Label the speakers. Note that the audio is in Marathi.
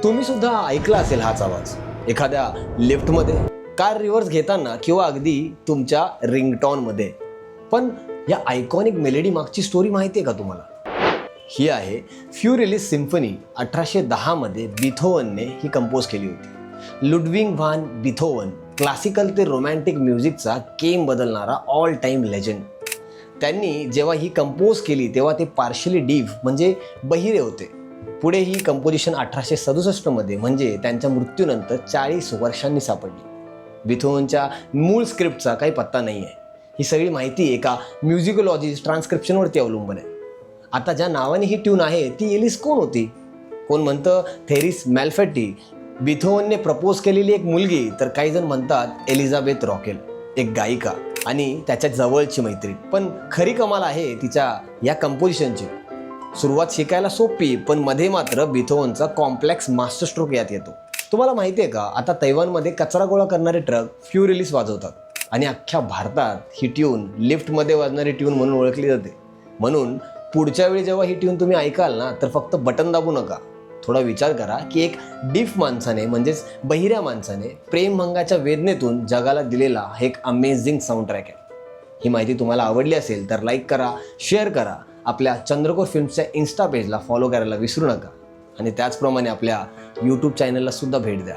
Speaker 1: तुम्ही सुद्धा ऐकला असेल हाच आवाज एखाद्या लिफ्टमध्ये, कार रिव्हर्स घेताना किंवा अगदी तुमच्या रिंगटॉनमध्ये. पण या आयकॉनिक मेलेडी मागची स्टोरी माहिती आहे का तुम्हाला? ही आहे फ्युरिलिस सिम्फनी. 1810 मध्ये बिथोवनने ही कंपोज केली होती. लुडविग व्हान बिथोवन, क्लासिकल ते रोमॅन्टिक म्युझिकचा गेम बदलणारा ऑल टाईम लेजंड. त्यांनी जेव्हा ही कंपोज केली तेव्हा ते पार्शली डीफ म्हणजे बहिरे होते. पुढे ही कंपोजिशन 1867 मध्ये म्हणजे त्यांच्या मृत्यूनंतर 40 वर्षांनी सापडली. बिथोवनच्या मूळ स्क्रिप्टचा काही पत्ता नाही आहे. ही सगळी माहिती एका म्युझिकोलॉजिस्ट ट्रान्स्क्रिप्शनवरती अवलंबून आहे. आता ज्या नावाने ही ट्यून आहे ती एलिस कोण होती? कोण म्हणतं थेरिस मॅल्फॅटी, बिथोवनने प्रपोज केलेली एक मुलगी, तर काही जण म्हणतात एलिझाबेथ रॉकेल, एक गायिका आणि त्याच्या जवळची मैत्रीण. पण खरी कमाल आहे तिच्या या कंपोजिशनची. सुरुवात शिकायला सोपी, पण मध्ये मात्र बिथोवनचा कॉम्प्लेक्स मास्टर स्ट्रोक यात येतो. तुम्हाला माहिती आहे का, आता तैवानमध्ये कचरा गोळा करणारे ट्रक फ्युरिलिस वाजवतात आणि अख्ख्या भारतात ही ट्यून लिफ्टमध्ये वाजणारी ट्यून म्हणून ओळखली जाते. म्हणून पुढच्या वेळी जेव्हा ही ट्यून तुम्ही ऐकाल ना, तर फक्त बटन दाबू नका. थोडा विचार करा की एक डीफ माणसाने म्हणजेच बहिऱ्या माणसाने प्रेमभंगाच्या वेदनेतून जगाला दिलेला एक अमेझिंग साऊंड ट्रॅक आहे. ही माहिती तुम्हाला आवडली असेल तर लाईक करा, शेअर करा, आपल्या चंद्रकोर फिल्म्सच्या इन्स्टा पेजला फॉलो करायला विसरू नका आणि त्याचप्रमाणे आपल्या यूट्यूब चॅनलला सुद्धा भेट द्या.